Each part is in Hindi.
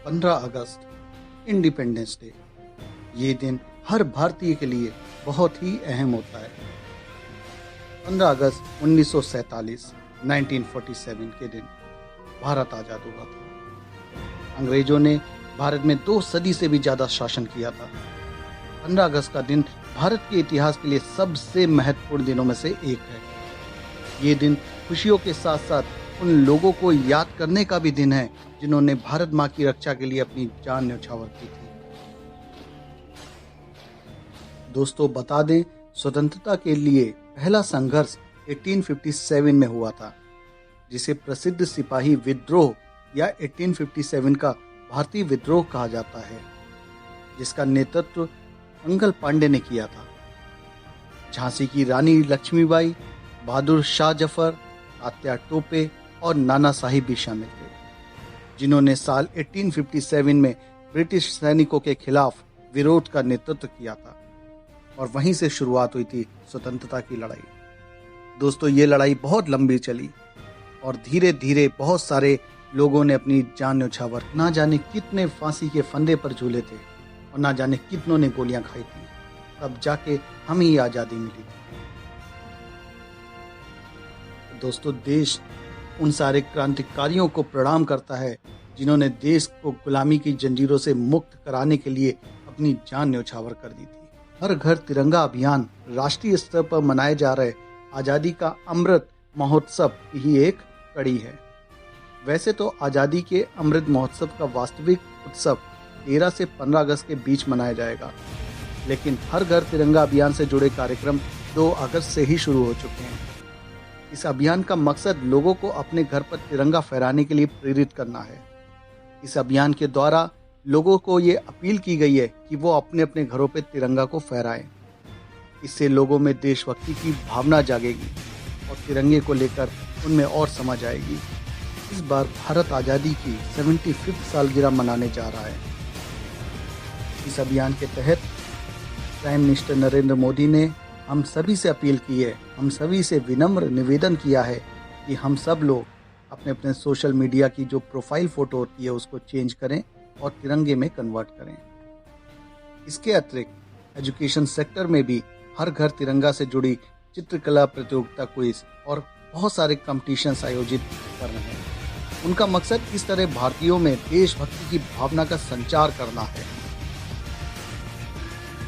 15 अगस्त इंडिपेंडेंस डे। ये दिन हर भारतीय के लिए बहुत ही अहम होता है। 15 अगस्त 1947 1947 के दिन भारत आज़ाद हुआ था। अंग्रेजों ने भारत में 2 सदी से भी ज़्यादा शासन किया था। 15 अगस्त का दिन भारत के इतिहास के लिए सबसे महत्वपूर्ण दिनों में से एक है। ये दिन खुशियों के साथ साथ उन लोगों को याद करने का भी दिन है जिन्होंने भारत माँ की रक्षा के लिए अपनी जान न्यौछावर की थी। दोस्तों बता दें, स्वतंत्रता के लिए पहला संघर्ष 1857 में हुआ था, जिसे प्रसिद्ध सिपाही विद्रोह या 1857 का भारतीय विद्रोह कहा जाता है, जिसका नेतृत्व मंगल पांडे ने किया था। झांसी की रानी लक्ष्मीबाई, बहादुर शाह जफर, तात्या टोपे और नाना साहिब भी शामिल थे, जिन्होंने साल 1857 में ब्रिटिश सैनिकों के खिलाफ विरोध का नेतृत्व किया था और वहीं से शुरुआत हुई थी स्वतंत्रता की लड़ाई। दोस्तों ये लड़ाई बहुत लंबी चली और धीरे धीरे बहुत सारे लोगों ने अपनी जान न्यौछावर, ना जाने कितने फांसी के फंदे पर झूले थे और ना जाने कितनों ने गोलियां खाई थी, तब जाके हमें ही आज़ादी मिली थी। दोस्तों देश उन सारे क्रांतिकारियों को प्रणाम करता है जिन्होंने देश को गुलामी की जंजीरों से मुक्त कराने के लिए अपनी जान न्यौछावर कर दी थी। हर घर तिरंगा अभियान राष्ट्रीय स्तर पर मनाए जा रहे आज़ादी का अमृत महोत्सव की ही एक कड़ी है। वैसे तो आज़ादी के अमृत महोत्सव का वास्तविक उत्सव 13 से 15 अगस्त के बीच मनाया जाएगा, लेकिन हर घर तिरंगा अभियान से जुड़े कार्यक्रम 2 अगस्त से ही शुरू हो चुके हैं। इस अभियान का मकसद लोगों को अपने घर पर तिरंगा फहराने के लिए प्रेरित करना है। इस अभियान के द्वारा लोगों को ये अपील की गई है कि वो अपने अपने घरों पर तिरंगा को फहराएं। इससे लोगों में देशभक्ति की भावना जागेगी और तिरंगे को लेकर उनमें और समझ आएगी। इस बार भारत आज़ादी की 75वीं सालगिरह मनाने जा रहा है। इस अभियान के तहत प्राइम मिनिस्टर नरेंद्र मोदी ने हम सभी से अपील की है, हम सभी से विनम्र निवेदन किया है कि हम सब लोग अपने अपने सोशल मीडिया की जो प्रोफाइल फ़ोटो होती है उसको चेंज करें और तिरंगे में कन्वर्ट करें। इसके अतिरिक्त एजुकेशन सेक्टर में भी हर घर तिरंगा से जुड़ी चित्रकला प्रतियोगिता, क्विज और बहुत सारे कॉम्पिटिशन्स आयोजित कर रहे हैं। उनका मकसद इस तरह भारतीयों में देशभक्ति की भावना का संचार करना है।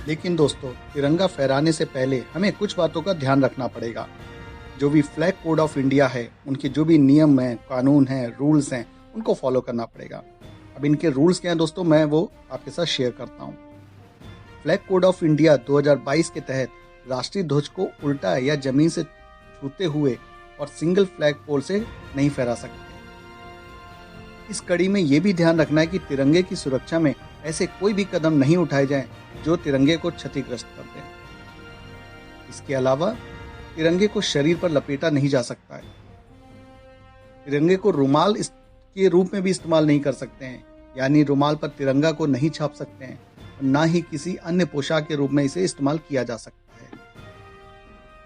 लेकिन दोस्तों तिरंगा फहराने से पहले हमें कुछ बातों का ध्यान रखना पड़ेगा। जो भी फ्लैग कोड ऑफ इंडिया है, उनके जो भी नियम हैं, कानून हैं, रूल्स हैं, उनको फॉलो करना पड़ेगा। अब इनके रूल्स क्या हैं दोस्तों, मैं वो आपके साथ शेयर करता हूँ। फ्लैग कोड ऑफ इंडिया 2022 के तहत राष्ट्रीय ध्वज को उल्टा या जमीन से छूते हुए और सिंगल फ्लैग पोल से नहीं फहरा सकते। इस कड़ी में ये भी ध्यान रखना है कि तिरंगे की सुरक्षा में ऐसे कोई भी कदम नहीं उठाए जाएं जो तिरंगे को क्षतिग्रस्त कर दें। इसके अलावा तिरंगे को शरीर पर लपेटा नहीं जा सकता है। तिरंगे को रुमाल के रूप में भी इस्तेमाल नहीं कर सकते हैं, यानी रुमाल पर तिरंगा को नहीं छाप सकते हैं और ना ही किसी अन्य पोशाक के रूप में इसे इस्तेमाल किया जा सकता है।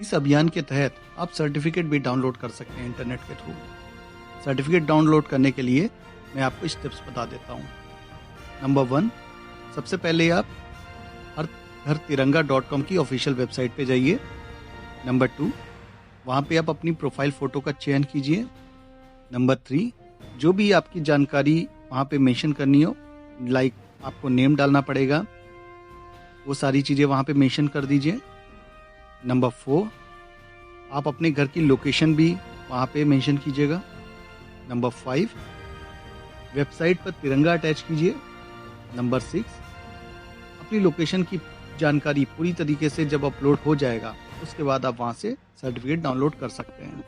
इस अभियान के तहत आप सर्टिफिकेट भी डाउनलोड कर सकते हैं इंटरनेट के थ्रू। सर्टिफिकेट डाउनलोड करने के लिए मैं आपको स्टेप्स बता देता हूँ। नंबर 1, सबसे पहले आप हरघरतिरंगा.com की ऑफिशियल वेबसाइट पे जाइए। नंबर 2, वहाँ पे आप अपनी प्रोफाइल फ़ोटो का चयन कीजिए। नंबर 3, जो भी आपकी जानकारी वहाँ पे मेंशन करनी हो, लाइक आपको नेम डालना पड़ेगा, वो सारी चीज़ें वहाँ पे मेंशन कर दीजिए। नंबर 4, आप अपने घर की लोकेशन भी वहाँ पे मेंशन कीजिएगा। नंबर 5, वेबसाइट पर तिरंगा अटैच कीजिए। नंबर 6, अपनी लोकेशन की जानकारी पूरी तरीके से जब अपलोड हो जाएगा उसके बाद आप वहाँ से सर्टिफिकेट डाउनलोड कर सकते हैं।